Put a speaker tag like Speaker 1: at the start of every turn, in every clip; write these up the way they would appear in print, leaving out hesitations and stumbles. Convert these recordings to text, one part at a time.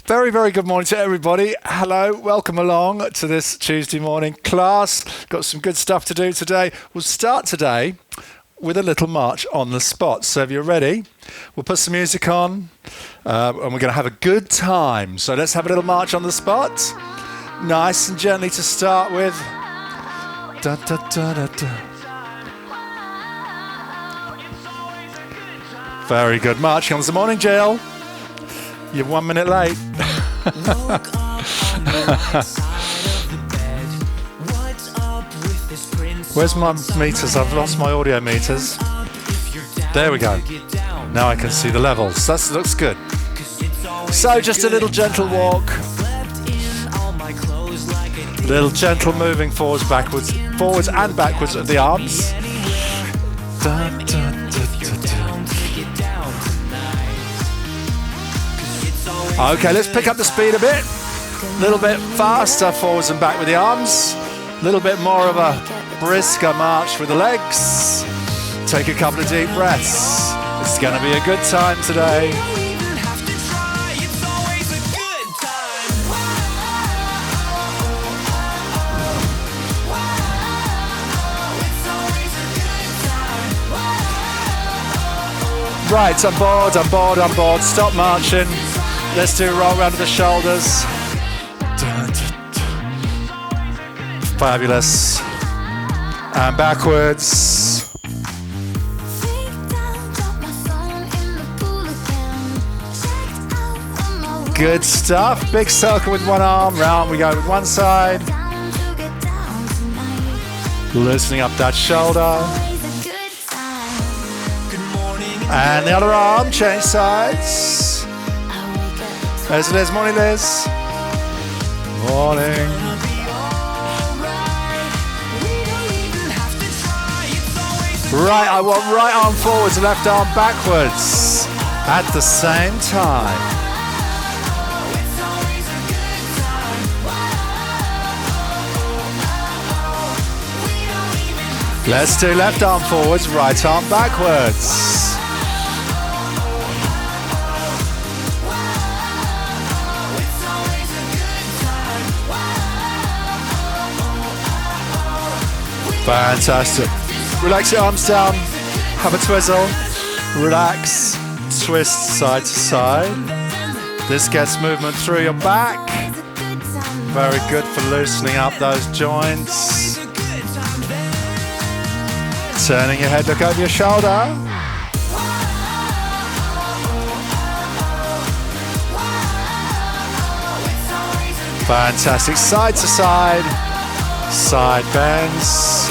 Speaker 1: Very, very good morning to everybody. Hello, welcome along to this Tuesday morning class. Got some good stuff to do today. We'll start today with a little march on the spot. So if you're ready, we'll put some music on and we're going to have a good time. So let's have a little march on the spot. Nice and gently to start with. Da, da, da, da, da. Very good. March on the morning, Jill. You're 1 minute late. Where's my meters? I've lost my audio meters. There we go. Now I can see the levels. That looks good. So just a little gentle walk. Little gentle moving forwards and backwards of the arms. Dun, dun, dun, dun, dun. Okay, let's pick up the speed a bit. A little bit faster forwards and back with the arms. A little bit more of a brisker march with the legs. Take a couple of deep breaths. It's going to be a good time today. Right, I'm bored. Stop marching. Let's do a roll round of the shoulders. Fabulous. And backwards. Good stuff. Big circle with one arm. Round we go with one side. Loosening up that shoulder. And the other arm, change sides. There's Liz. Morning, Liz. Morning. Right, I want right arm forwards, left arm backwards at the same time. Let's do left arm forwards, right arm backwards. Fantastic. Relax your arms down, have a twizzle, relax, twist side to side. This gets movement through your back. Very good for loosening up those joints. Turning your head, look over your shoulder. Fantastic, side to side, side bends.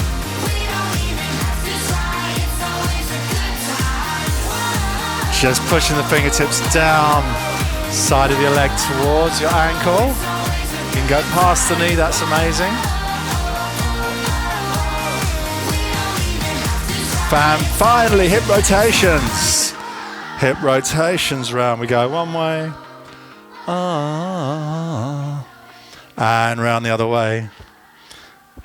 Speaker 1: Just pushing the fingertips down, side of your leg towards your ankle. You can go past the knee, that's amazing. And finally, hip rotations. Hip rotations round. We go one way. And round the other way.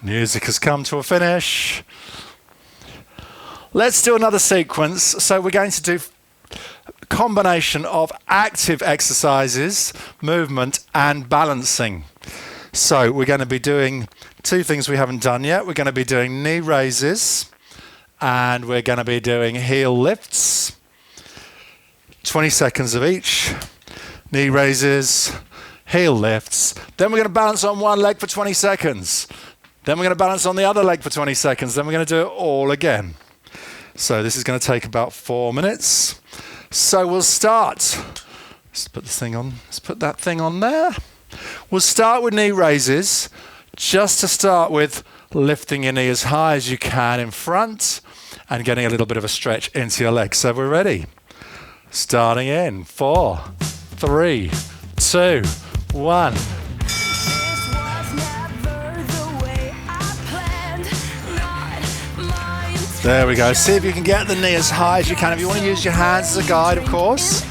Speaker 1: Music has come to a finish. Let's do another sequence. So we're going to do combination of active exercises, movement and balancing. So we're going to be doing two things we haven't done yet. We're going to be doing knee raises and we're going to be doing heel lifts. 20 seconds of each. Knee raises, heel lifts. Then we're going to balance on one leg for 20 seconds. Then we're going to balance on the other leg for 20 seconds. Then we're going to do it all again. So this is going to take about 4 minutes. So we'll start. Let's put this thing on. Let's put that thing on there. We'll start with knee raises. Just to start with, lifting your knee as high as you can in front and getting a little bit of a stretch into your legs. So we're ready. Starting in 4, 3, 2, 1. There we go. See if you can get the knee as high as you can. If you want to use your hands as a guide, of course,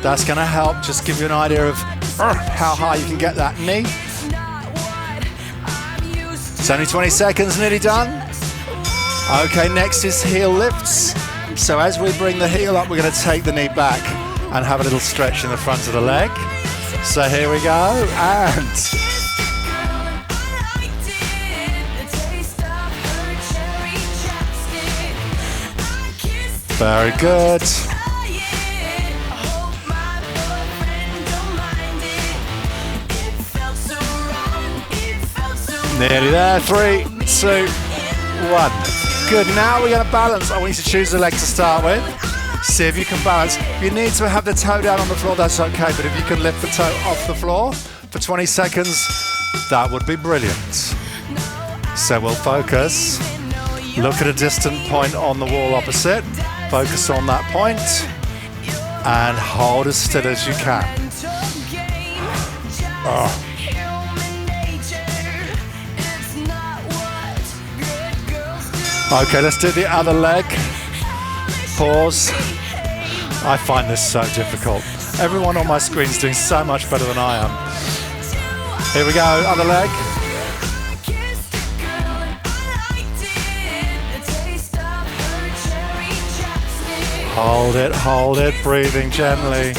Speaker 1: that's going to help. Just give you an idea of how high you can get that knee. It's only 20 seconds, nearly done. Okay, next is heel lifts. So as we bring the heel up, we're going to take the knee back and have a little stretch in the front of the leg. So here we go, and very good. Nearly there. 3, 2, 1. Good. Now we're going to balance. I want you to choose the leg to start with. See if you can balance. If you need to have the toe down on the floor, that's okay. But if you can lift the toe off the floor for 20 seconds, that would be brilliant. So we'll focus. Look at a distant point on the wall opposite. Focus on that point and hold as still as you can. Oh. Okay, let's do the other leg. Pause. I find this so difficult. Everyone on my screen is doing so much better than I am. Here we go, other leg. Hold it, breathing gently.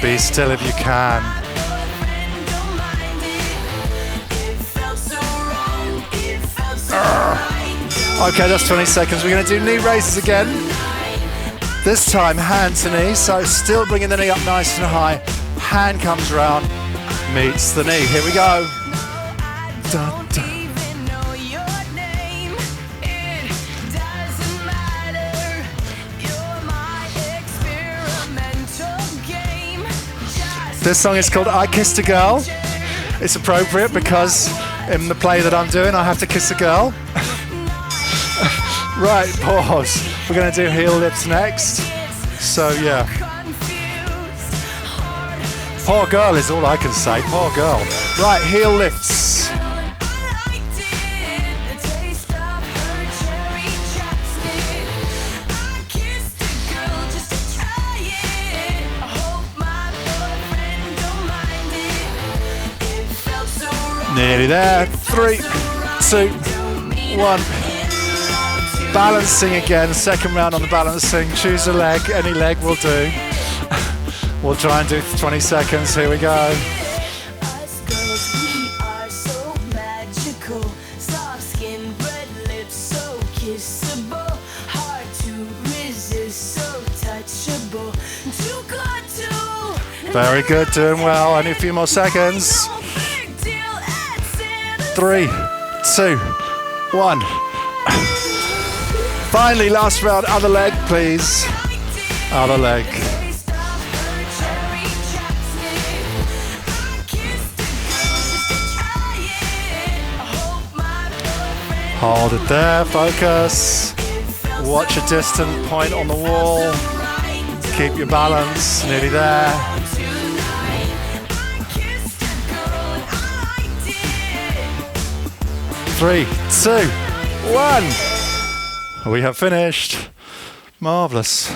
Speaker 1: Be still if you can. Okay, that's 20 seconds. We're going to do knee raises again. This time, hand to knee. So still bringing the knee up nice and high. Hand comes around, meets the knee. Here we go. Dun, dun. This song is called I Kissed a Girl. It's appropriate because in the play that I'm doing, I have to kiss a girl. Right, pause. We're going to do heel lifts next. So, yeah. Poor girl is all I can say. Poor girl. Right, heel lifts. Nearly there. 3, 2, 1. Balancing again, second round on the balancing. Choose a leg, any leg will do. We'll try and do 20 seconds, here we go. Us girls, we are so magical. Soft skin, red lips, so kissable. Hard to resist, so touchable. Too good to. Very good, doing well. Only a few more seconds. 3, 2, 1. Finally, last round, other leg, please. Other leg. Hold it there, focus. Watch a distant point on the wall. Keep your balance, nearly there. Three, 2, 1. We have finished. Marvellous.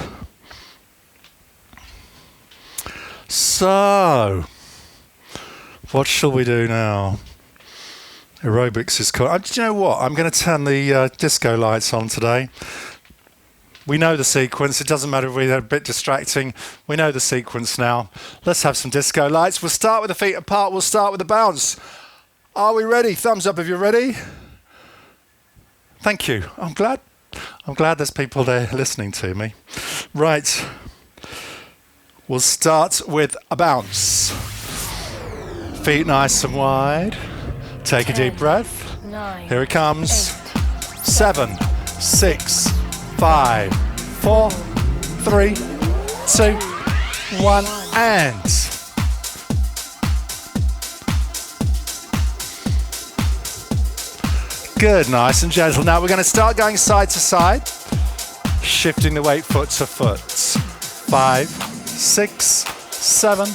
Speaker 1: So, what shall we do now? Aerobics is cool. Do you know what? I'm going to turn the disco lights on today. We know the sequence. It doesn't matter if we're a bit distracting. We know the sequence now. Let's have some disco lights. We'll start with the feet apart. We'll start with the bounce. Are we ready? Thumbs up if you're ready. Thank you. I'm glad there's people there listening to me. Right. We'll start with a bounce. Feet nice and wide. Take 10, a deep breath.
Speaker 2: 9,
Speaker 1: here it comes.
Speaker 2: 8,
Speaker 1: 7, 6, 5, 4, 3, 2, 1, and. Good, nice and gentle. Now we're going to start going side to side, shifting the weight foot to foot. 5, 6, 7,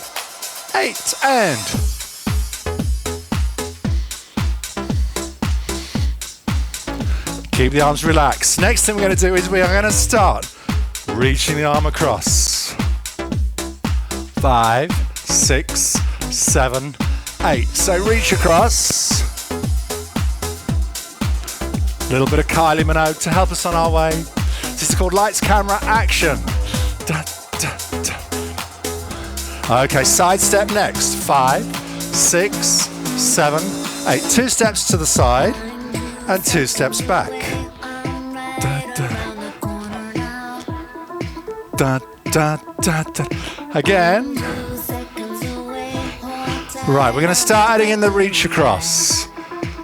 Speaker 1: 8, and. Keep the arms relaxed. Next thing we're going to do is we are going to start reaching the arm across. 5, 6, 7, 8. So reach across. A little bit of Kylie Minogue to help us on our way. This is called Lights, Camera, Action. Da, da, da. Okay, side step next. 5, 6, 7, 8. 2 steps to the side and 2 steps back. Da, da, da, da. Again. Right, we're going to start adding in the reach across.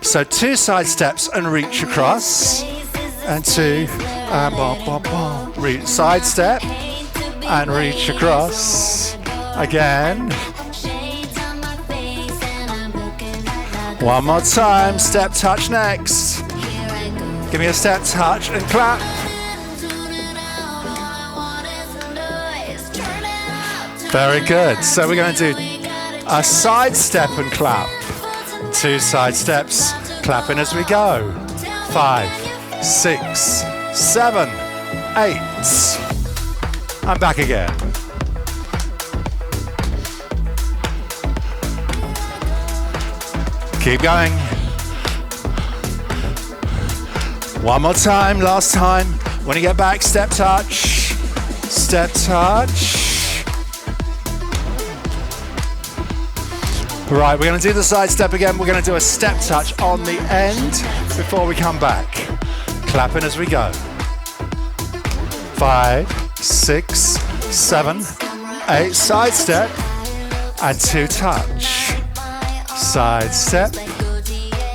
Speaker 1: So 2 side steps and reach across. And 2, reach, side step and reach across. Again. One more time, step touch next. Give me a step touch and clap. Very good. So we're going to do a side step and clap. 2 side steps, clapping as we go. 5, 6, 7, 8. I'm back again. Keep going. One more time, last time. When you get back, step touch. Step touch. Right, we're going to do the side step again. We're going to do a step touch on the end before we come back. Clapping as we go. 5, 6, 7, 8. Side step and 2 touch. Side step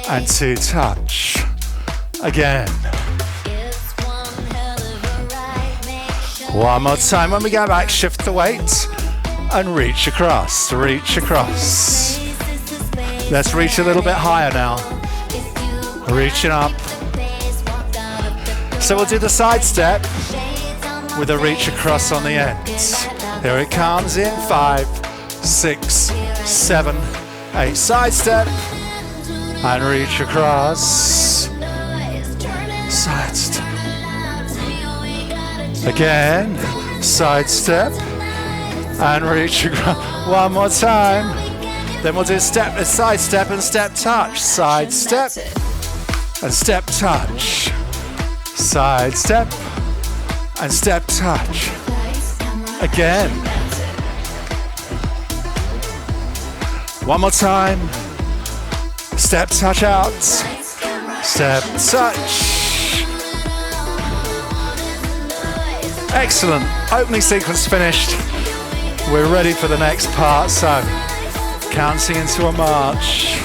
Speaker 1: and 2 touch. Again. One more time. When we go back, shift the weight and reach across. Reach across. Let's reach a little bit higher now. Reaching up. So we'll do the side step with a reach across on the end. Here it comes in 5, 6, 7, 8. Side step and reach across. Side step. Again, side step and reach across. One more time. Then we'll do a side step and step touch. Side step and step touch. Side step and step touch. Again. One more time. Step touch out. Step touch. Excellent. Opening sequence finished. We're ready for the next part. So, counting into a march.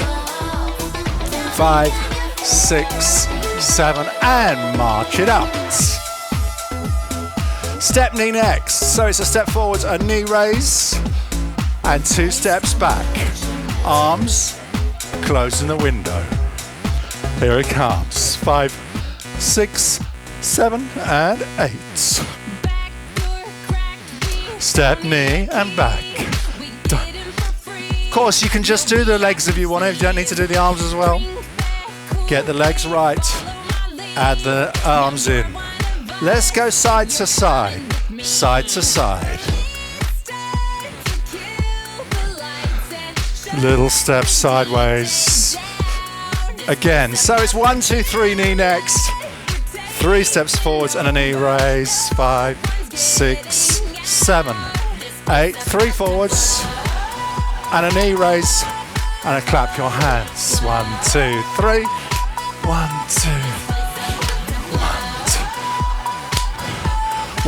Speaker 1: 5, 6, 7, and march it out. Step knee next. So it's a step forward, a knee raise, and 2 steps back. Arms closing the window. Here it comes. 5, 6, 7, and 8. Step knee and back. Done. Of course, you can just do the legs if you want to. You don't need to do the arms as well. Get the legs right. Add the arms in. Let's go side to side. Side to side. Little step sideways. Again. So it's 1, 2, 3 knee next. 3 steps forwards and a knee raise. 5, 6, 7, 8. 3 forwards and a knee raise and a clap your hands. 1, 2, 3. 1, 2.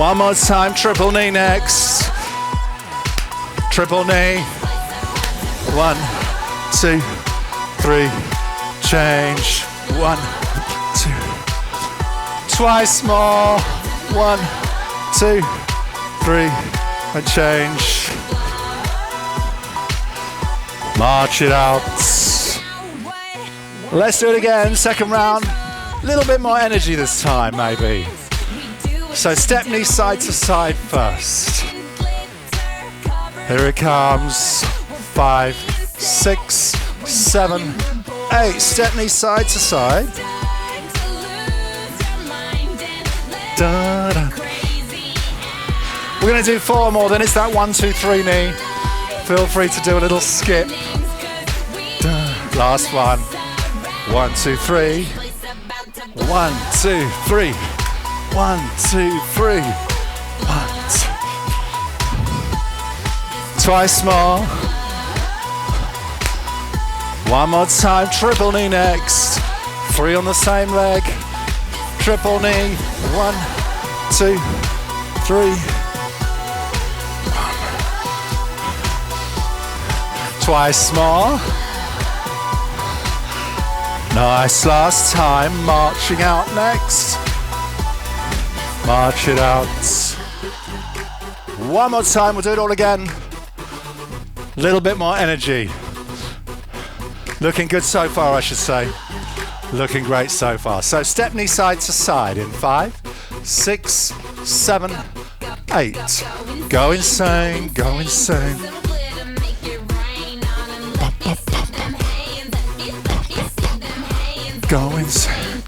Speaker 1: 1 more time. Triple knee next. Triple knee. 1, 2, 3. Change. 1, 2. Twice more. 1, 2, 3. And change. March it out. Let's do it again. Second round. A little bit more energy this time, maybe. So step knee side to side first. Here it comes. 5, 6, 7, 8. Step knee side to side. Da, da. We're going to do 4 more, then it's that 1, 2, 3 knee. Feel free to do a little skip. Last one. 1, 2, 3. 1, 2, 3. 1, 2, 3. 1, 2. Twice more. One more time, triple knee next. 3 on the same leg. Triple knee. 1, 2, 3. 1. Twice more. Nice, last time. Marching out next. March it out. One more time, we'll do it all again. A little bit more energy. Looking good so far, I should say. Looking great so far. So step knee side to side in 5, 6, 7, 8. Go insane, go insane. Go insane.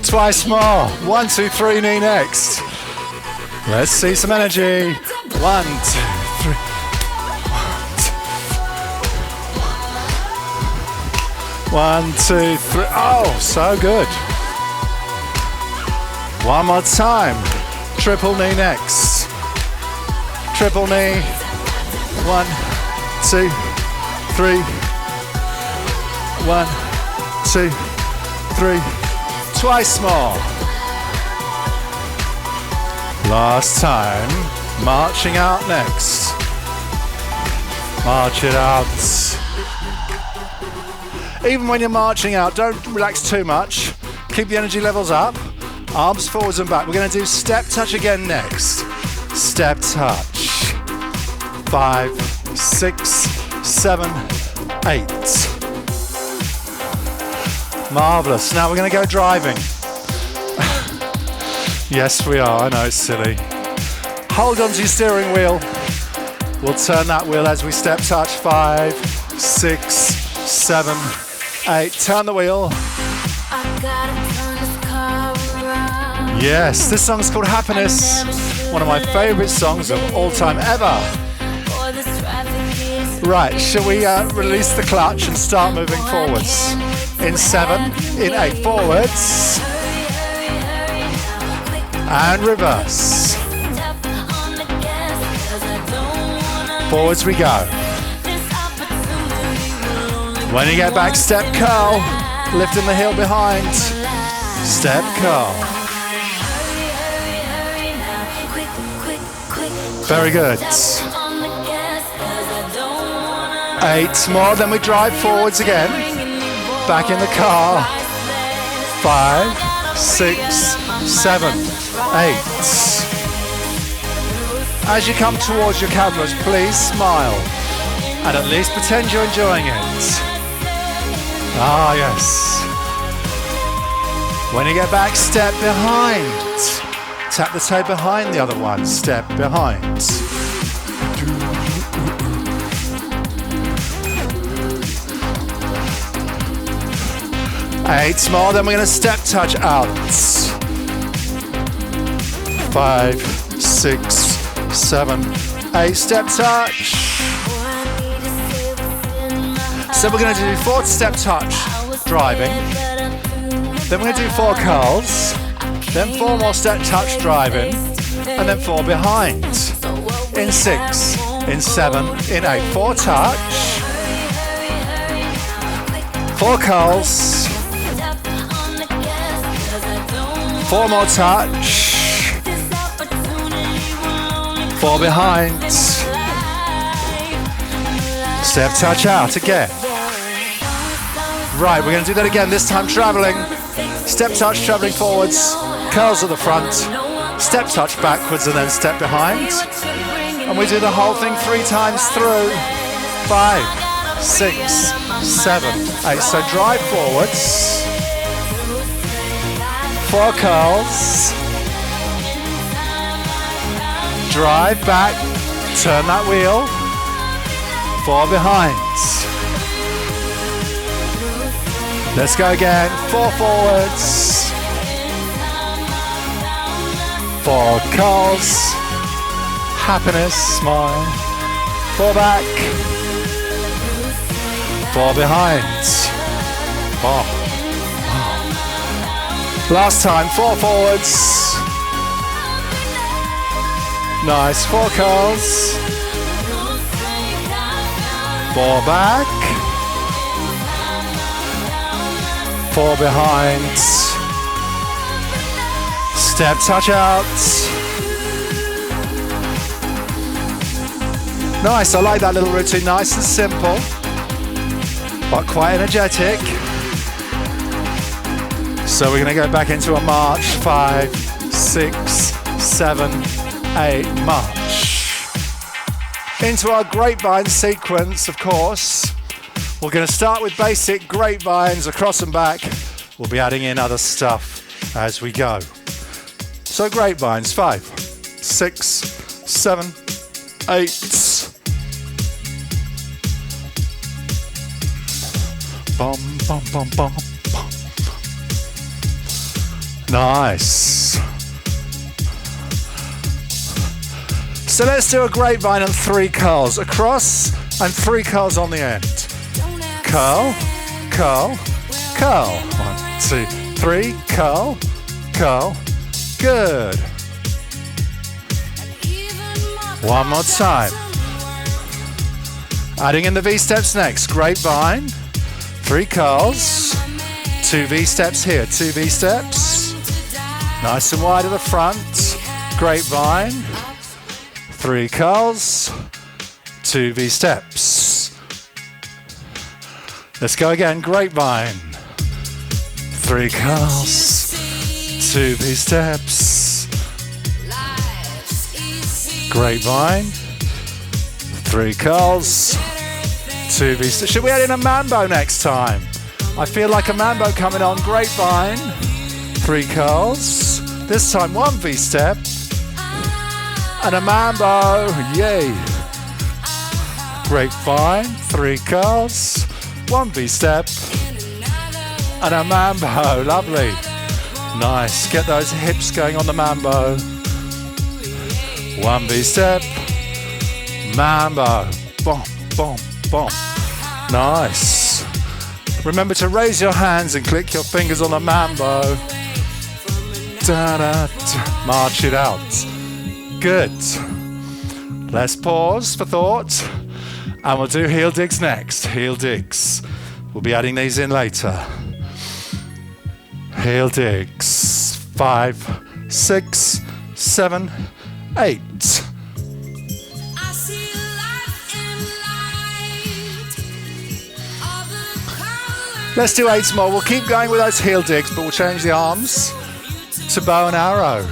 Speaker 1: Twice more. 1, 2, 3, knee next. Let's see some energy. 1, 2, 3. 1, 2, 3. Oh, so good. One more time. Triple knee next. Triple knee. 1, 2, 3. 1, 2, 3. Twice more. Last time. Marching out next. March it out. Even when you're marching out, don't relax too much. Keep the energy levels up. Arms forwards and back. We're going to do step touch again next. Step touch. 5, 6, 7, 8. Marvellous. Now we're going to go driving. Yes, we are. I know it's silly. Hold on to your steering wheel. We'll turn that wheel as we step touch. 5, 6, 7, 8. Turn the wheel. Yes, this song's called Happiness. One of my favourite songs of all time ever. Right, shall we release the clutch and start moving forwards? In 7, in 8, forwards. And reverse. Forwards we go. When you get back, step curl. Lifting the heel behind. Step curl. Very good. 8 more, then we drive forwards again. Back in the car. 5, 6, 7, 8. As you come towards your cameras, please smile and at least pretend you're enjoying it. Ah, yes. When you get back, step behind. Tap the toe behind the other one. Step behind. 8 more, then we're going to step touch out. 5, 6, 7, 8. Step touch. So we're going to do 4 step touch driving. Then we're going to do 4 curls. Then 4 more step touch driving. And then 4 behind. In 6, in 7, in 8. 4 touch. 4 curls. 4 more touch. 4 behind. Step touch out again. Right, we're going to do that again, this time travelling. Step touch, travelling forwards. Curls at the front. Step touch backwards and then step behind. And we do the whole thing 3 times through. 5, 6, 7, 8. So drive forwards. 4 curls. Drive back. Turn that wheel. 4 behind. Let's go again. 4 forwards. 4 curls. Happiness, smile. 4 back. 4 behind. Bop. Last time, 4 forwards. Nice. 4 curls. 4 back. 4 behind. Step touch out. Nice, I like that little routine. Nice and simple, but quite energetic. So we're going to go back into a march. 5, 6, 7, 8, march. Into our grapevine sequence, of course. We're going to start with basic grapevines across and back. We'll be adding in other stuff as we go. So grapevines, 5, 6, 7, 8. Bum, bum, bum, bum, bum. Nice. So let's do a grapevine and 3 curls across and 3 curls on the end. Curl, curl, curl. 1, 2, 3, curl, curl. Good. One more time. Adding in the V steps next. Grapevine, 3 curls, 2 V steps here, 2 V steps. Nice and wide at the front. Grapevine, 3 curls, 2 V steps. Let's go again. Grapevine, 3 curls, 2 V steps. Grapevine, 3 curls, 2 V steps. Should we add in a mambo next time? I feel like a mambo coming on. Grapevine, 3 curls. This time 1 V step and a mambo. Yay. Grapevine, 3 curls, 1 V step and a mambo. Lovely. Nice. Get those hips going on the mambo. 1 V step, mambo. Boom, boom, boom. Nice. Remember to raise your hands and click your fingers on the mambo. Da, da, da. March it out. Good. Let's pause for thought. And we'll do heel digs next. Heel digs. We'll be adding these in later. Heel digs. 5, 6, 7, 8. Let's do 8 more. We'll keep going with those heel digs, but we'll change the arms to bow and arrow.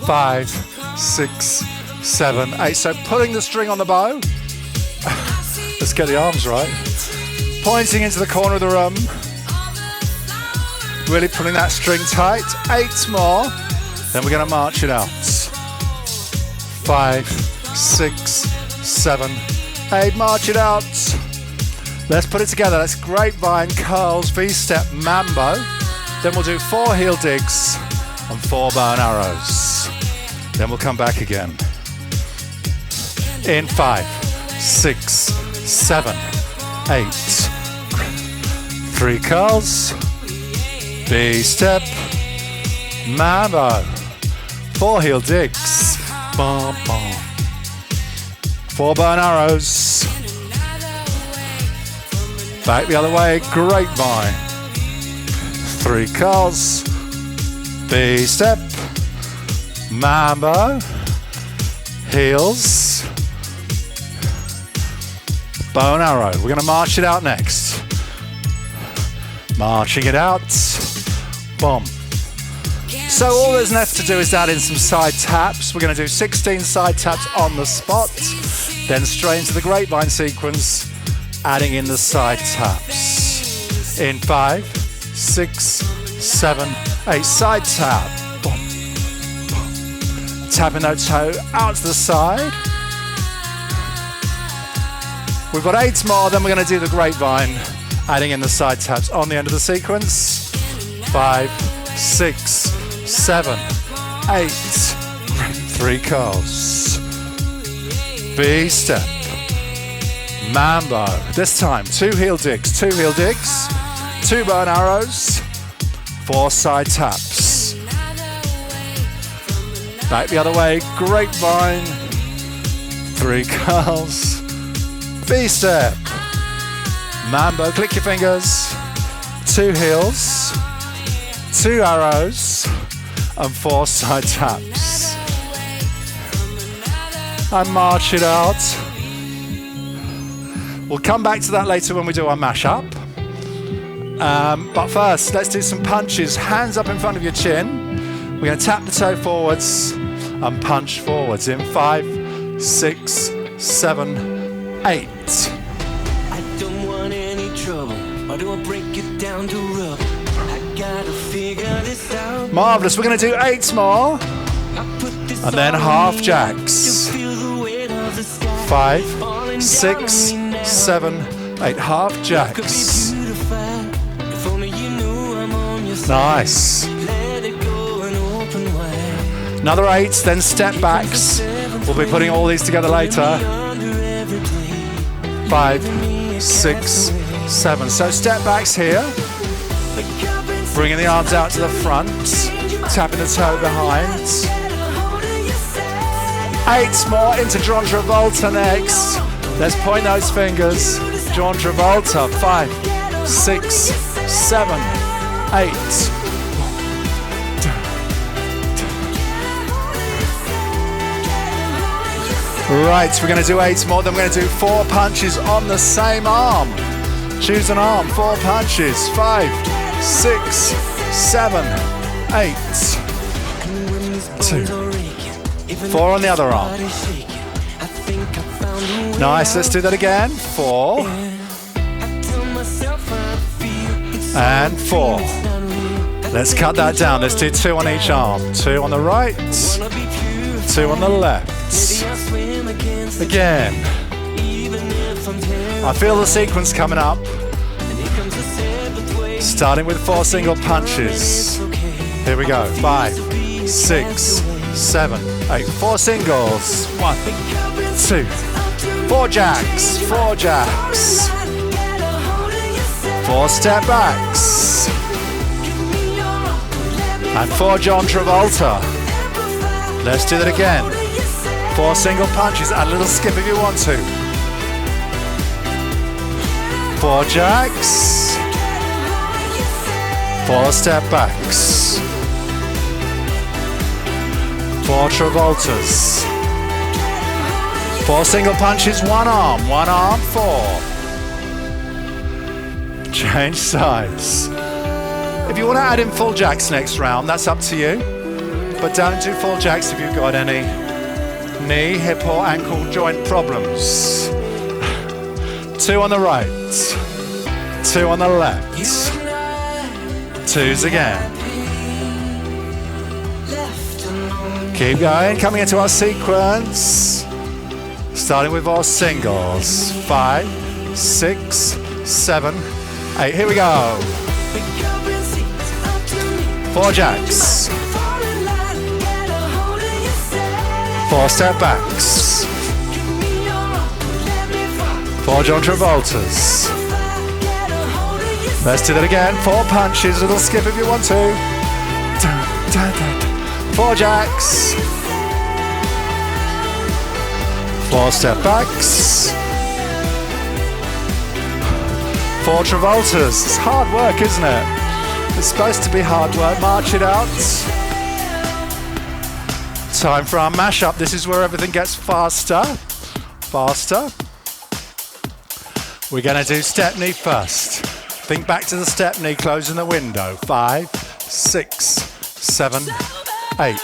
Speaker 1: 5, 6, 7, 8. So pulling the string on the bow. Let's get the arms right. Pointing into the corner of the room. Really pulling that string tight. 8 more. Then we're going to march it out. 5, 6, 7, 8. March it out. Let's put it together. Let's grapevine, curls, V-step, mambo. Then we'll do 4 heel digs and 4 bow and arrows. Then we'll come back again. In 5, 6, 7, 8. 3 curls, V-step, mambo. 4 heel digs. Bum, bum. 4 bow and arrows. Back the other way, grapevine. 3 curls, V-step, mambo, heels, bow and arrow. We're going to march it out next. Marching it out, boom. So all there's left to do is add in some side taps. We're going to do 16 side taps on the spot, then straight into the grapevine sequence, adding in the side taps. In 5, 6, 7, 8. Side tap. Boom, boom. Tapping that toe out to the side. We've got 8 more, then we're going to do the grapevine, adding in the side taps on the end of the sequence. 5, 6, 7, 8. 3 curls. V-step. Mambo. This time, 2 heel digs, 2 heel digs, 2 bow and arrows, 4 side taps. Back the other way, grapevine, 3 curls, V-step, mambo, click your fingers, 2 heels, 2 arrows, and 4 side taps. And march it out. We'll come back to that later when we do our mashup. But first, let's do some punches. Hands up in front of your chin. We're going to tap the toe forwards and punch forwards in 5, 6, 7, 8.
Speaker 2: I don't want any trouble. Why do I break it down to rubber? I gotta figure this out.
Speaker 1: Marvellous. We're going to do 8 more. And then half jacks. 5, 6, 7, 8. Half jacks. Nice. Another 8, then step backs. We'll be putting all these together later. 5, 6, 7. So step backs here. Bringing the arms out to the front. Tapping the toe behind. 8 more into John Travolta next. Let's point those fingers. John Travolta. 5, 6, 7, 8. Right, we're going to do 8 more, then we're going to do 4 punches on the same arm. Choose an arm, 4 punches. 5, 6, 7, 8. 2. 4 on the other arm. Nice, let's do that again. 4. And 4. Let's cut that down. Let's do 2 on each arm. 2 on the right, 2 on the left. Again. I feel the sequence coming up. Starting with 4 single punches. Here we go. 5, 6, 7, 8. 4 singles. 1, 2. 4 jacks. 4 jacks. 4 step backs. And 4 John Travolta. Let's do that again. 4 single punches. Add a little skip if you want to. 4 jacks. 4 step backs. 4 Travoltas. 4 single punches, 1 arm, 4. Change sides. If you want to add in full jacks next round, that's up to you. But don't do full jacks if you've got any knee, hip or ankle joint problems. 2 on the right, 2 on the left, 2s again. Keep going, coming into our sequence. Starting with our singles. 5, 6, 7, 8. Here we go. 4 jacks. 4 step backs. 4 John Travoltas. Let's do that again. 4 punches, a little skip if you want to. 4 jacks. 4 step backs. 4 Travoltas. It's hard work, isn't it? It's supposed to be hard work. March it out. Time for our mashup. This is where everything gets faster. Faster. We're going to do step knee first. Think back to the step knee, closing the window. 5, 6, 7, 8.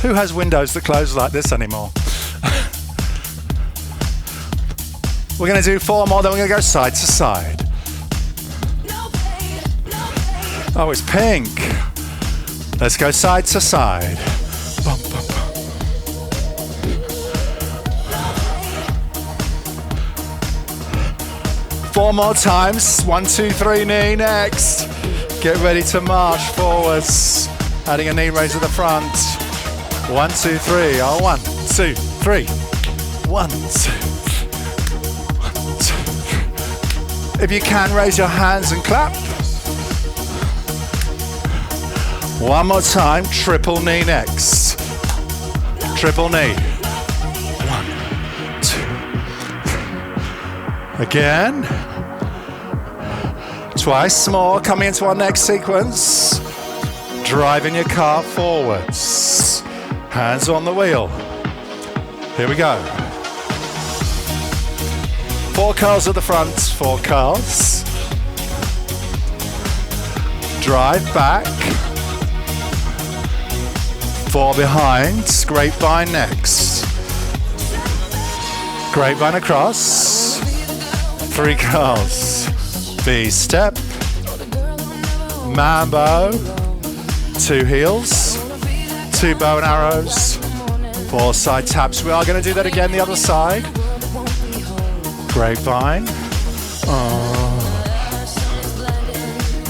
Speaker 1: Who has windows that close like this anymore? We're going to do 4 more, then we're going to go side to side. Oh, it's pink. Let's go side to side. Bum, bum, bum. Four more times. 1, 2, 3, knee next. Get ready to march forwards. Adding a knee raise to the front. 1, 2, 3. Oh, 1, 2, 3. 1, 2. 1, 2. If you can, raise your hands and clap. One more time, triple knee next. Triple knee. Again. Twice more. Coming into our next sequence. Driving your car forwards. Hands on the wheel. Here we go. 4 cars at the front, 4 cars. Drive back. 4 behind. Grapevine next. Grapevine across. 3 cars. V-step. Mambo. 2 heels. 2 bow and arrows. 4 side taps. We are going to do that again the other side. Grapevine. Oh.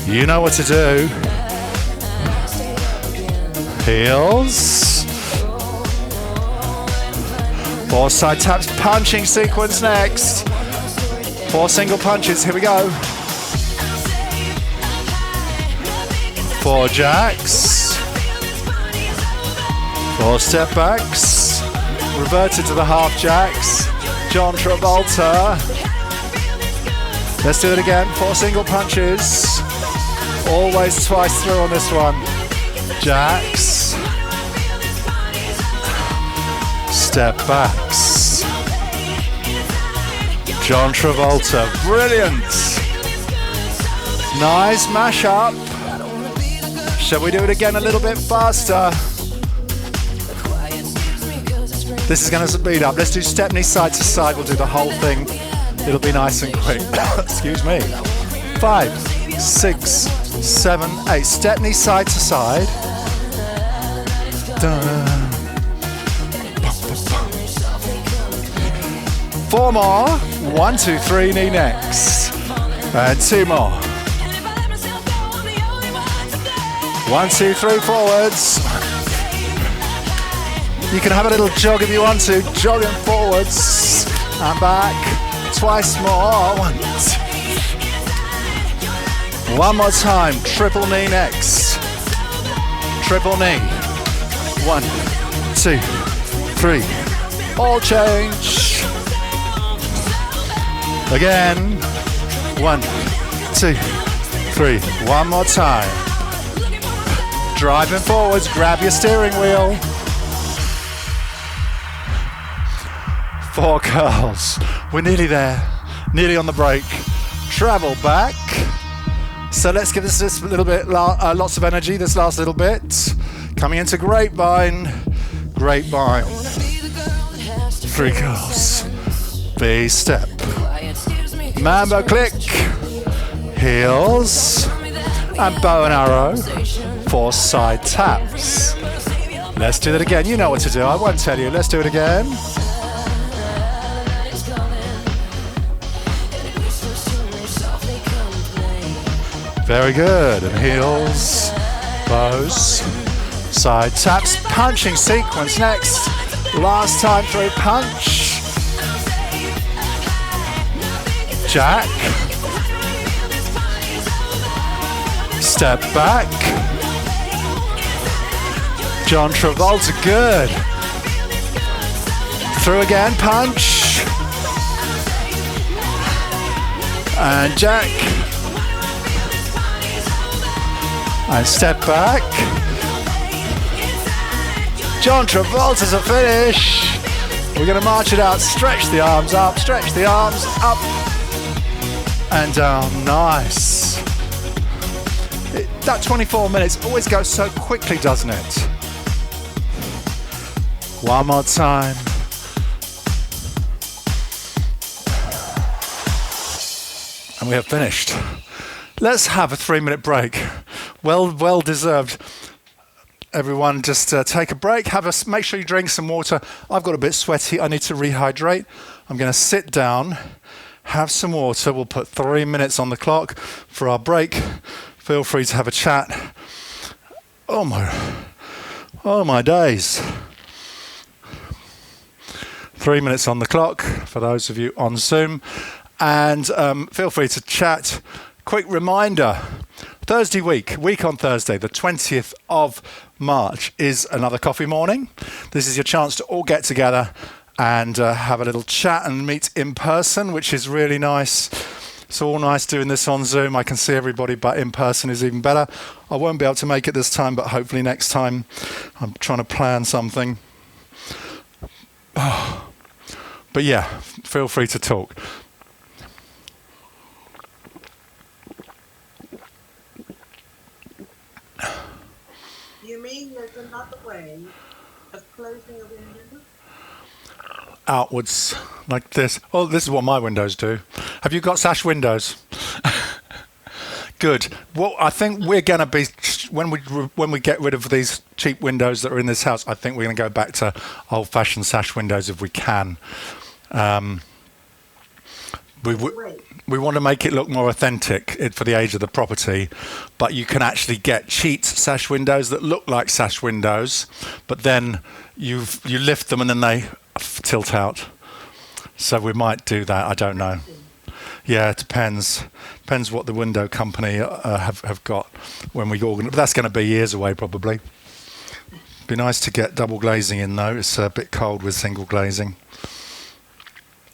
Speaker 1: You know what to do. Heels. 4 side taps. Punching sequence next. 4 single punches. Here we go. 4 jacks. 4 step backs. Reverted to the half jacks. John Travolta. Let's do it again. 4 single punches. Always twice through on this one. Jacks. Step backs. John Travolta. Brilliant. Nice mashup. Shall we do it again a little bit faster? This is going to speed up. Let's do Stepney side to side. We'll do the whole thing. It'll be nice and quick. Excuse me. 5, 6, 7, 8. Stepney side to side. Dun. 4 more. 1, 2, 3, knee next. And 2 more. 1, 2, 3, forwards. You can have a little jog if you want to. Jogging forwards and back. Twice more. 1, 2. 1 more time. Triple knee next. Triple knee. 1, 2, 3. All change. Again. 1, 2, 3. 1 more time. Driving forwards. Grab your steering wheel. 4 curls. We're nearly there. Nearly on the break. Travel back. So let's give this a little bit, lots of energy, this last little bit. Coming into Grapevine. Grapevine. 3 curls. V-step. Mambo click. Heels. And bow and arrow. 4 side taps. Let's do that again. You know what to do. I won't tell you. Let's do it again. Very good. And heels, bows, side taps, punching sequence next. Last time through punch. Jack. Step back. John Travolta, good. Through again, punch. And Jack. And step back. John Travolta's a finish. We're going to march it out. Stretch the arms up. Stretch the arms up and down. Nice. That 24 minutes always goes so quickly, doesn't it? One more time. And we have finished. Let's have a 3-minute break. Well deserved. Everyone just take a break. Make sure you drink some water. I've got a bit sweaty. I need to rehydrate. I'm going to sit down, have some water. We'll put 3 minutes on the clock for our break. Feel free to have a chat. Oh my days. 3 minutes on the clock for those of you on Zoom. And feel free to chat. Quick reminder, Thursday week on Thursday, the 20th of March, is another coffee morning. This is your chance to all get together and have a little chat and meet in person, which is really nice. It's all nice doing this on Zoom. I can see everybody, but in person is even better. I won't be able to make it this time, but hopefully next time. I'm trying to plan something. Oh. But yeah, feel free to talk.
Speaker 3: You mean there's another way of closing a window?
Speaker 1: Outwards, like this. Oh, this is what my windows do. Have you got sash windows? Good. Well, I think we're going to be, when we get rid of these cheap windows that are in this house, I think we're going to go back to old-fashioned sash windows if we can. We want to make it look more authentic for the age of the property, but you can actually get cheat sash windows that look like sash windows, but then you lift them and then they tilt out. So we might do that. I don't know. Yeah, it depends. Depends what the window company have got when we organise. But that's going to be years away probably. Be nice to get double glazing in though. It's a bit cold with single glazing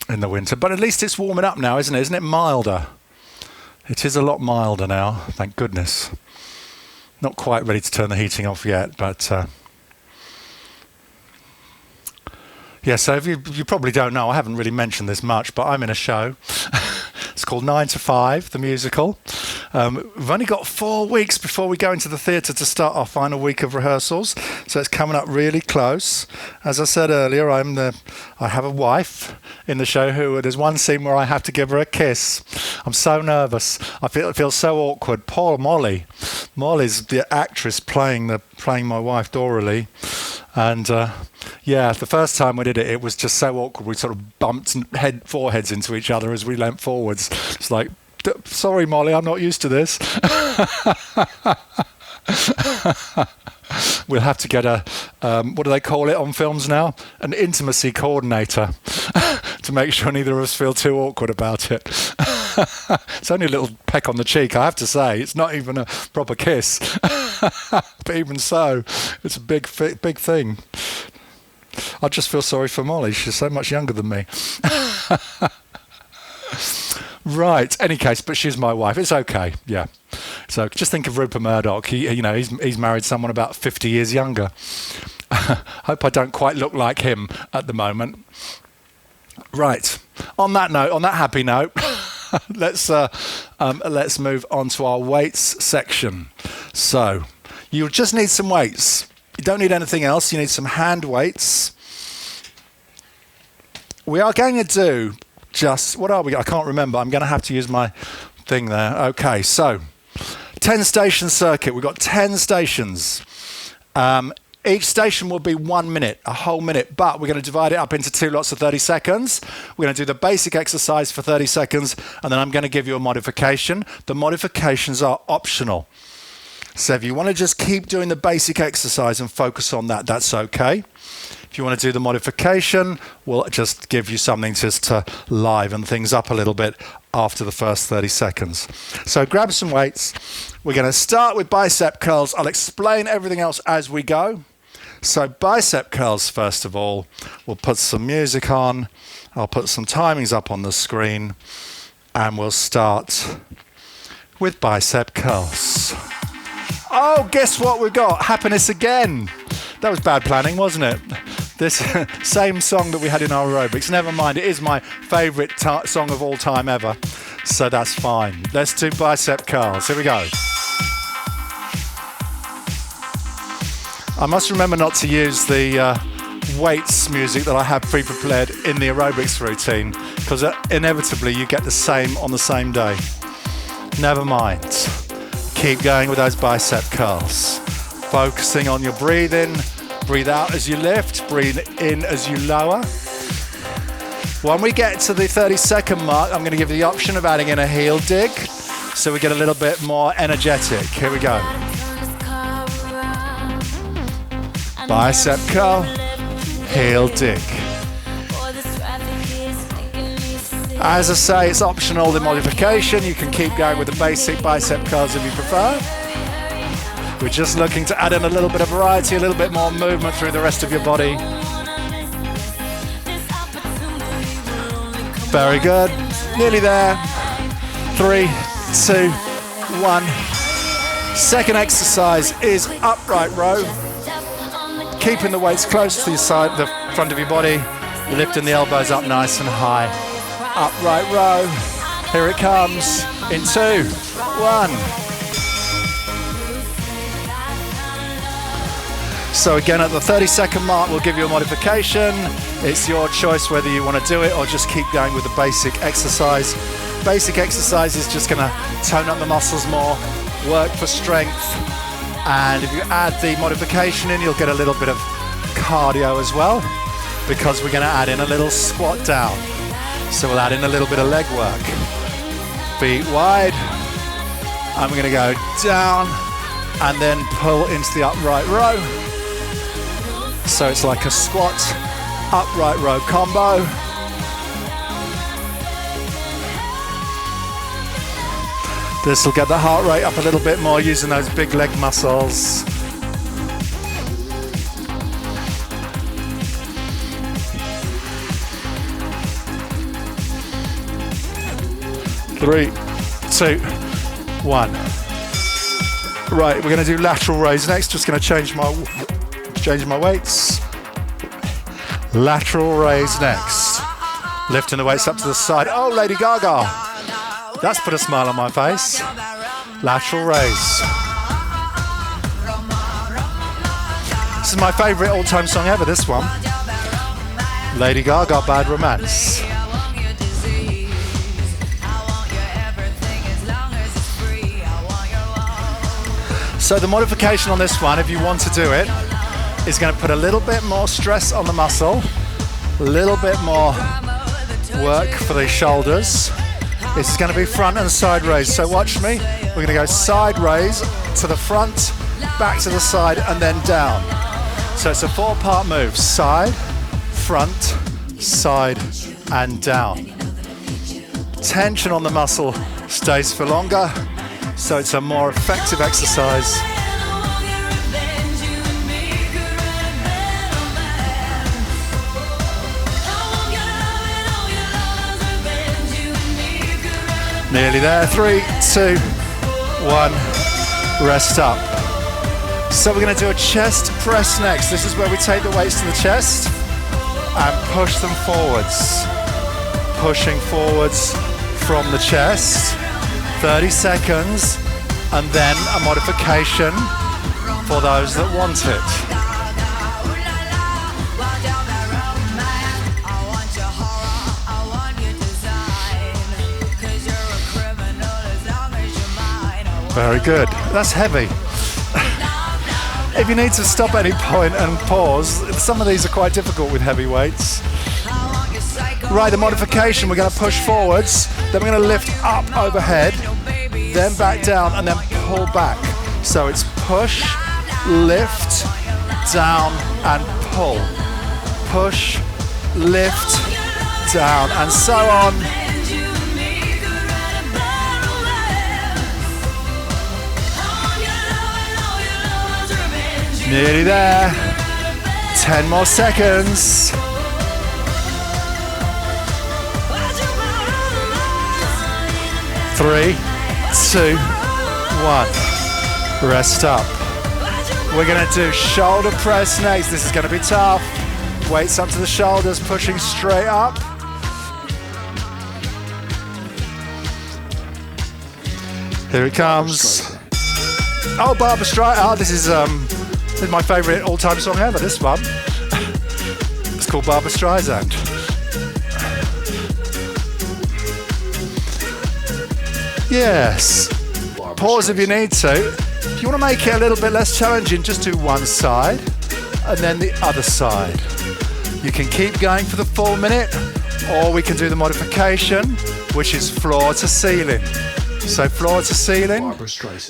Speaker 1: in the winter, but at least it's warming up now, isn't it? Isn't it milder? It is a lot milder now, thank goodness. Not quite ready to turn the heating off yet, but yeah, so if you probably don't know, I haven't really mentioned this much, but I'm in a show. It's called 9 to 5, the musical. We've only got 4 weeks before we go into the theatre to start our final week of rehearsals, so it's coming up really close. As I said earlier, I have a wife in the show there's one scene where I have to give her a kiss. I'm so nervous. I feel so awkward. Poor Molly. Molly's the actress playing my wife Dora Lee. And yeah, the first time we did it, it was just so awkward. We sort of bumped foreheads into each other as we leant forwards. It's like, sorry, Molly, I'm not used to this. We'll have to get a, what do they call it on films now? An intimacy coordinator to make sure neither of us feel too awkward about it. It's only a little peck on the cheek, I have to say. It's not even a proper kiss. But even so, it's a big thing. I just feel sorry for Molly. She's so much younger than me. Right. Any case, but she's my wife. It's okay. Yeah. So just think of Rupert Murdoch. He's married someone about 50 years younger. Hope I don't quite look like him at the moment. Right. On that happy note, let's move on to our weights section. So you just need some weights. You don't need anything else. You need some hand weights. We are going to do what are we? I can't remember. I'm going to have to use my thing there. Okay, so 10 station circuit. We've got 10 stations. Each station will be 1 minute, a whole minute, but we're going to divide it up into 2 lots of 30 seconds. We're going to do the basic exercise for 30 seconds, and then I'm going to give you a modification. The modifications are optional. So if you want to just keep doing the basic exercise and focus on that, that's okay. If you want to do the modification, we'll just give you something just to liven things up a little bit after the first 30 seconds. So grab some weights. We're going to start with bicep curls. I'll explain everything else as we go. So bicep curls, first of all, we'll put some music on. I'll put some timings up on the screen, and we'll start with bicep curls. Oh, guess what we've got? Happiness Again. That was bad planning, wasn't it? This same song that we had in our aerobics. Never mind, it is my favourite song of all time ever. So that's fine. Let's do bicep curls. Here we go. I must remember not to use the weights music that I have pre-prepared in the aerobics routine, because inevitably you get the same on the same day. Never mind. Keep going with those bicep curls. Focusing on your breathing. Breathe out as you lift. Breathe in as you lower. When we get to the 30-second mark, I'm going to give you the option of adding in a heel dig, so we get a little bit more energetic. Here we go. Bicep curl, heel dig. As I say, it's optional, the modification. You can keep going with the basic bicep curls if you prefer. We're just looking to add in a little bit of variety, a little bit more movement through the rest of your body. Very good. Nearly there. 3, 2, 1. Second exercise is upright row. Keeping the weights close to the front of your body. Lifting the elbows up nice and high. Upright row. Here it comes. In 2, 1. So again, at the 30-second mark, we'll give you a modification. It's your choice whether you want to do it or just keep going with the basic exercise. Basic exercise is just going to tone up the muscles more, work for strength. And if you add the modification in, you'll get a little bit of cardio as well, because we're going to add in a little squat down. So we'll add in a little bit of leg work. Feet wide. And we're going to go down and then pull into the upright row. So it's like a squat, upright row combo. This will get the heart rate up a little bit more using those big leg muscles. Three, 2, 1. Right, we're going to do lateral raise next. Just going to change my weights. Lateral raise next. Lifting the weights up to the side. Oh, Lady Gaga. That's put a smile on my face. Lateral raise. This is my favourite all-time song ever, this one. Lady Gaga, Bad Romance. So the modification on this one, if you want to do it, is going to put a little bit more stress on the muscle, a little bit more work for the shoulders. This is going to be front and side raise. So watch me. We're going to go side raise to the front, back to the side, and then down. So it's a 4-part move. Side, front, side, and down. Tension on the muscle stays for longer, so it's a more effective exercise. Nearly there. 3, 2, 1. Rest up. So we're going to do a chest press next. This is where we take the weights to the chest and push them forwards. Pushing forwards from the chest. 30 seconds, and then a modification for those that want it. Very good. That's heavy. If you need to stop at any point and pause, some of these are quite difficult with heavy weights. Right, the modification, we're going to push forwards, then we're going to lift up overhead, then back down, and then pull back. So it's push, lift, down, and pull. Push, lift, down, and so on. Nearly there. 10 more seconds. 3, 2, 1. Rest up. We're going to do shoulder press next. This is going to be tough. Weights up to the shoulders, pushing straight up. Here it comes. Oh, Barbra Streisand. Oh, this is my favourite all-time song ever, this one. It's called Barbra Streisand. Yes. Pause if you need to. If you want to make it a little bit less challenging, just do one side and then the other side. You can keep going for the full minute, or we can do the modification, which is floor to ceiling. So floor to ceiling,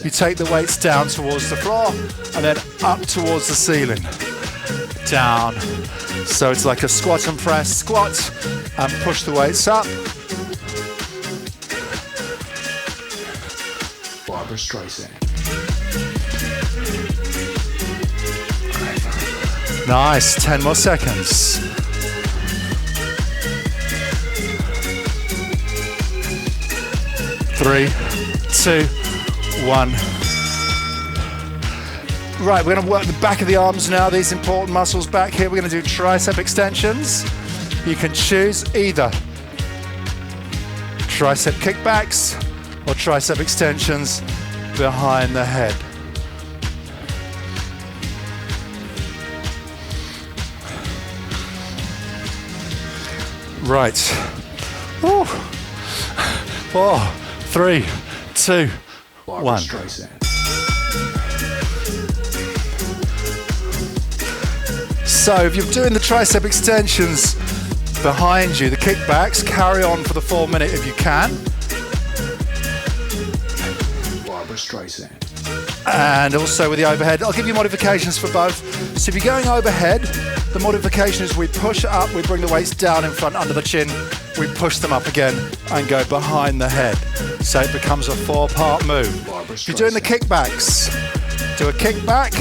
Speaker 1: you take the weights down towards the floor and then up towards the ceiling. Down. So it's like a squat and press, squat and push the weights up.
Speaker 4: Barbra Streisand.
Speaker 1: Nice, 10 more seconds. 3, 2, 1. Right, we're going to work the back of the arms now, these important muscles back here. We're going to do tricep extensions. You can choose either tricep kickbacks or tricep extensions behind the head. Right. Woo. 4, 3, 2, 1. So if you're doing the tricep extensions behind you, the kickbacks, carry on for the 4 minute if you can.
Speaker 4: Barbara Streisand.
Speaker 1: And also with the overhead, I'll give you modifications for both. So if you're going overhead, the modification is we push up, we bring the weights down in front under the chin, we push them up again and go behind the head. So it becomes a 4-part move. If you're doing the kickbacks, do a kickback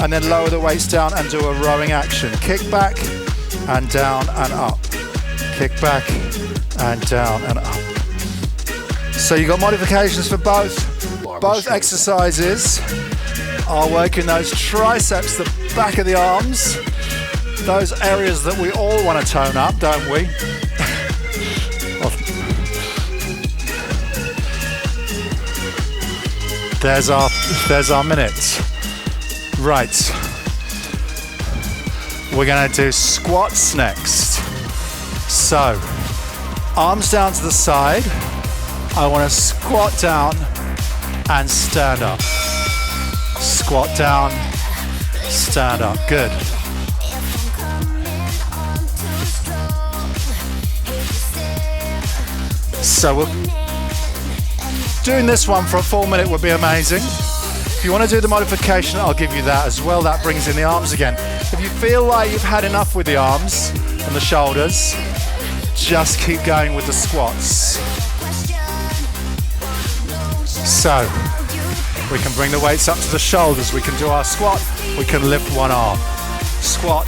Speaker 1: and then lower the weights down and do a rowing action. Kickback and down and up. Kickback and down and up. So you've got modifications for both. Both exercises are working those triceps, the back of the arms, those areas that we all want to tone up, don't we? There's our minute. Right. We're going to do squats next. So, arms down to the side. I want to squat down and stand up. Squat down, stand up. Good. So we're doing this one for a 4 minute would be amazing. If you want to do the modification, I'll give you that as well. That brings in the arms again. If you feel like you've had enough with the arms and the shoulders, just keep going with the squats. So, we can bring the weights up to the shoulders. We can do our squat. We can lift one arm. Squat,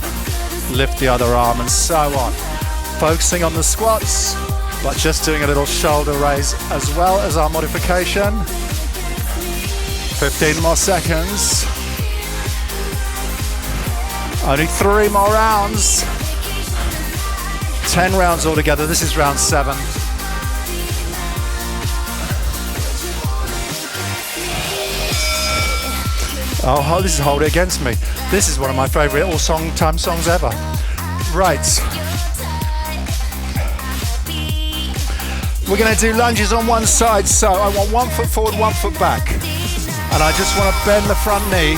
Speaker 1: lift the other arm, and so on. Focusing on the squats, but just doing a little shoulder raise as well as our modification. 15 more seconds. Only 3 more rounds. 10 rounds altogether. This is round 7. Oh, this is Hold It Against Me. This is one of my favorite all-time songs ever. Right. We're going to do lunges on one side. So I want 1 foot forward, 1 foot back. And I just want to bend the front knee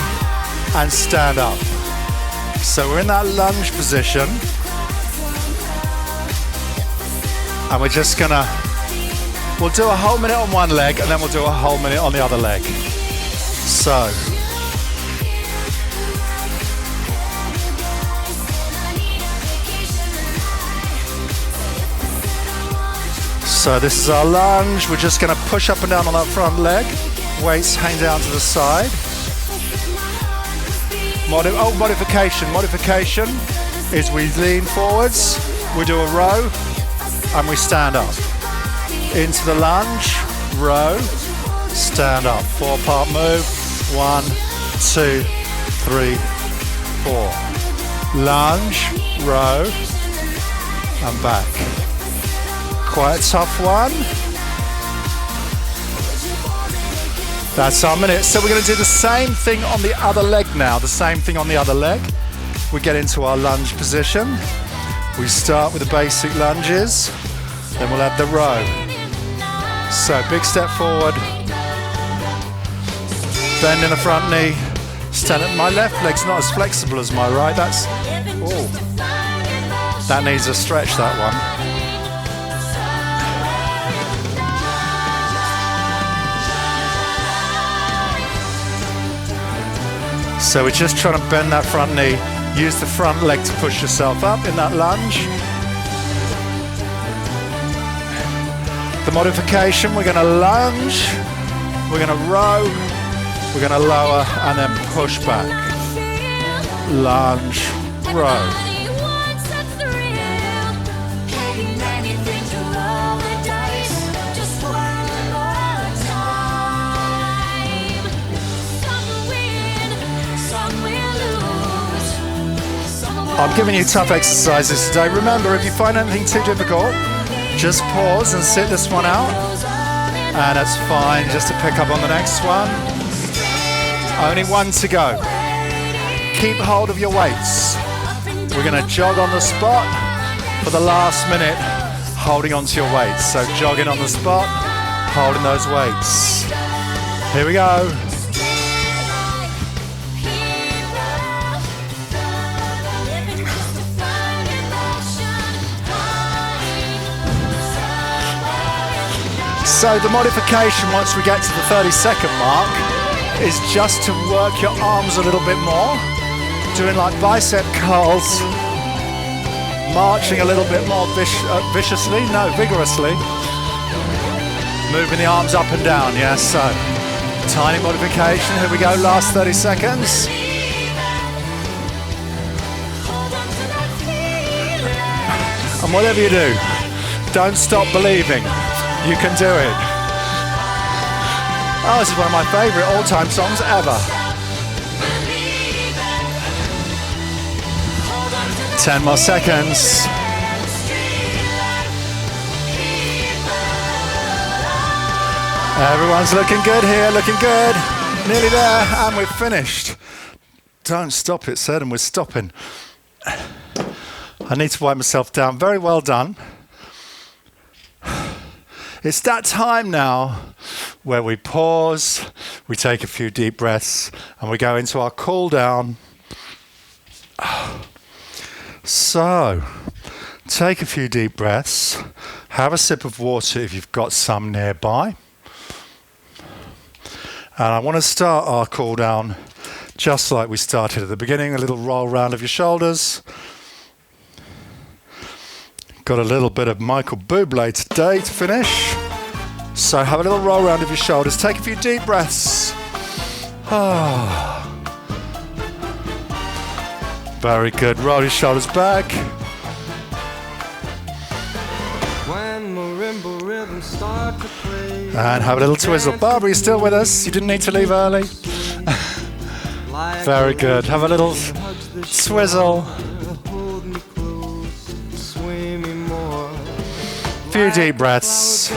Speaker 1: and stand up. So we're in that lunge position. And we're just going to, we'll do a whole minute on one leg and then we'll do a whole minute on the other leg. So this is our lunge. We're just going to push up and down on that front leg. Weights hang down to the side. Modification. Modification is we lean forwards, we do a row, and we stand up. Into the lunge, row, stand up. 4-part move. 1, 2, 3, 4. Lunge, row, and back. Quite a tough one. That's our minute. So we're going to do the same thing on the other leg now. The same thing on the other leg. We get into our lunge position. We start with the basic lunges. Then we'll add the row. So big step forward. Bend in the front knee. Stand up. My left leg's not as flexible as my right. That needs a stretch, that one. So we're just trying to bend that front knee. Use the front leg to push yourself up in that lunge. The modification, we're going to lunge, we're going to row, we're going to lower and then push back. Lunge, row. I'm giving you tough exercises today. Remember, if you find anything too difficult, just pause and sit this one out. And that's fine, just to pick up on the next one. Only one to go. Keep hold of your weights. We're going to jog on the spot for the last minute, holding onto your weights. So jogging on the spot, holding those weights. Here we go. So the modification once we get to the 30-second mark is just to work your arms a little bit more, doing like bicep curls, marching a little bit more vigorously, moving the arms up and down, yes, so tiny modification, here we go, last 30 seconds. And whatever you do, don't stop believing. You can do it. Oh, this is one of my favorite all-time songs ever. 10 more seconds. Everyone's looking good here, looking good. Nearly there, and we've finished. Don't stop, it said, and we're stopping. I need to wipe myself down. Very well done. It's that time now where we pause, we take a few deep breaths, and we go into our cool down. So, take a few deep breaths, have a sip of water if you've got some nearby. And I want to start our cool down just like we started at the beginning, a little roll round of your shoulders. Got a little bit of Michael Bublé today to finish. So have a little roll round of your shoulders. Take a few deep breaths. Very good. Roll your shoulders back. And have a little twizzle. Barbara, you still with us? You didn't need to leave early. Very good. Have a little twizzle. Few deep breaths.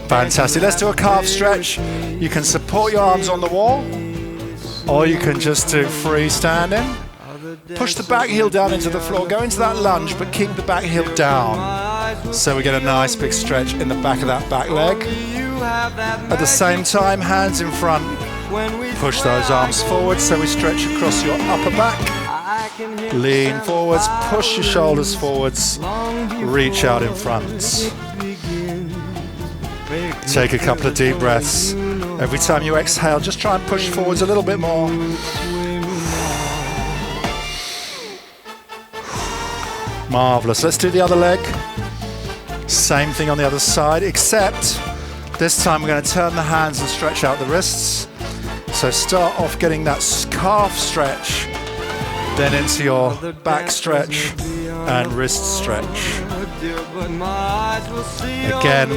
Speaker 1: Fantastic. Let's do a calf stretch. You can support your arms on the wall, or you can just do freestanding. Push the back heel down into the floor. Go into that lunge, but keep the back heel down. So we get a nice big stretch in the back of that back leg. At the same time, hands in front. Push those arms forward so we stretch across your upper back. Lean forwards, push your shoulders forwards, reach out in front. Take a couple of deep breaths. Every time you exhale, just try and push forwards a little bit more. Marvellous. Let's do the other leg. Same thing on the other side, except this time we're going to turn the hands and stretch out the wrists. So start off getting that calf stretch, then into your back stretch and wrist stretch. Again,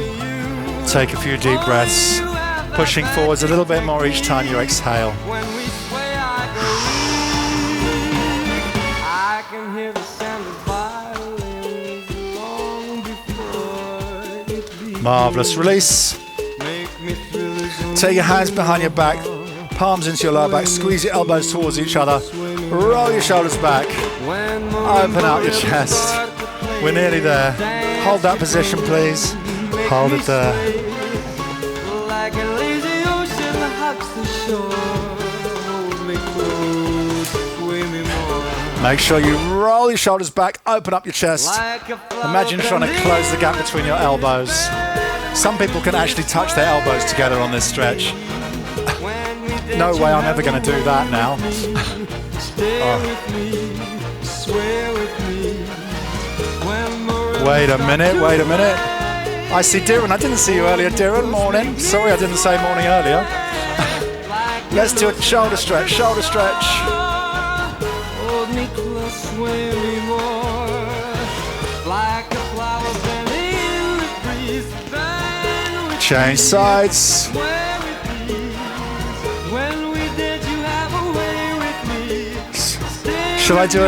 Speaker 1: take a few deep breaths, pushing forwards a little bit more each time you exhale. Marvellous. Release. Take your hands behind your back, palms into your lower back, squeeze your elbows towards each other, roll your shoulders back, open out your chest. We're nearly there. Hold that position, please. Hold it there. Make sure you roll your shoulders back, open up your chest. Imagine trying to close the gap between your elbows. Some people can actually touch their elbows together on this stretch. No way, I'm ever going to do that now. Wait a minute. I see Darren. I didn't see you earlier, Darren. Morning. Sorry I didn't say morning earlier. Let's do a shoulder stretch. Change sides. Shall I do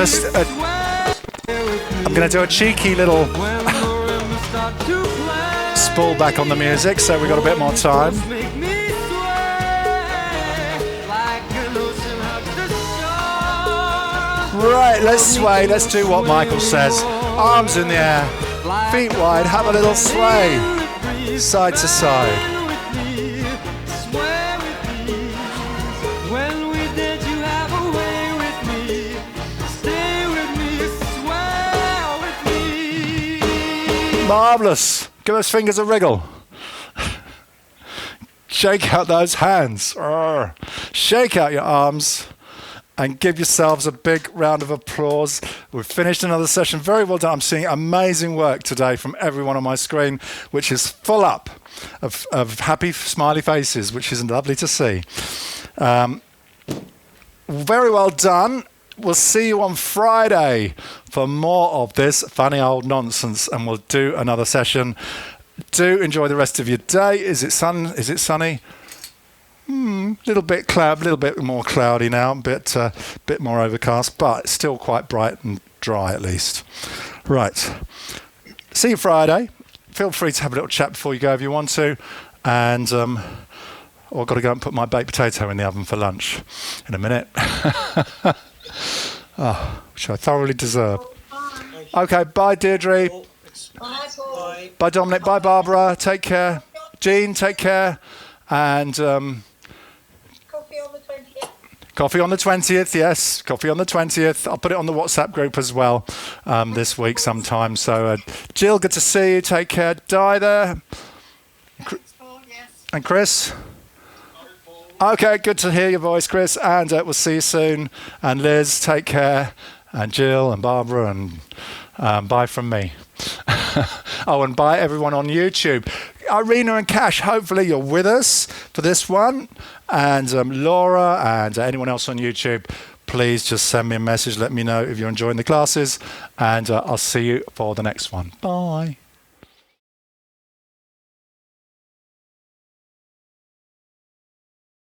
Speaker 1: I'm going to do a cheeky little spool back on the music, so we've got a bit more time. Right, let's sway. Let's do what Michael says. Arms in the air, feet wide, have a little sway, side to side. Marvellous. Give those fingers a wriggle. Shake out those hands. Shake out your arms and give yourselves a big round of applause. We've finished another session. Very well done. I'm seeing amazing work today from everyone on my screen, which is full up of happy, smiley faces, which is lovely to see. Very well done. We'll see you on Friday for more of this funny old nonsense, and we'll do another session. Do enjoy the rest of your day. Is it sunny? Little bit more cloudy now, bit more overcast, but still quite bright and dry at least. Right. See you Friday. Feel free to have a little chat before you go if you want to, and I've got to go and put my baked potato in the oven for lunch in a minute. Which I thoroughly deserve. Okay, bye Deirdre.
Speaker 3: Bye, Paul.
Speaker 1: Bye Dominic. Bye Barbara. Take care. Jean, take care. And
Speaker 3: Coffee on the 20th.
Speaker 1: coffee on the 20th, yes. Coffee on the 20th. I'll put it on the WhatsApp group as well this week sometime. So Jill, good to see you. Take care. Di there.
Speaker 3: Thanks, Paul, yes.
Speaker 1: And Chris. Okay, good to hear your voice, Chris. And we'll see you soon. And Liz, take care. And Jill and Barbara, and bye from me. Oh, and bye everyone on YouTube. Irina and Cash, hopefully you're with us for this one. And Laura and anyone else on YouTube, please just send me a message. Let me know if you're enjoying the classes. And I'll see you for the next one. Bye.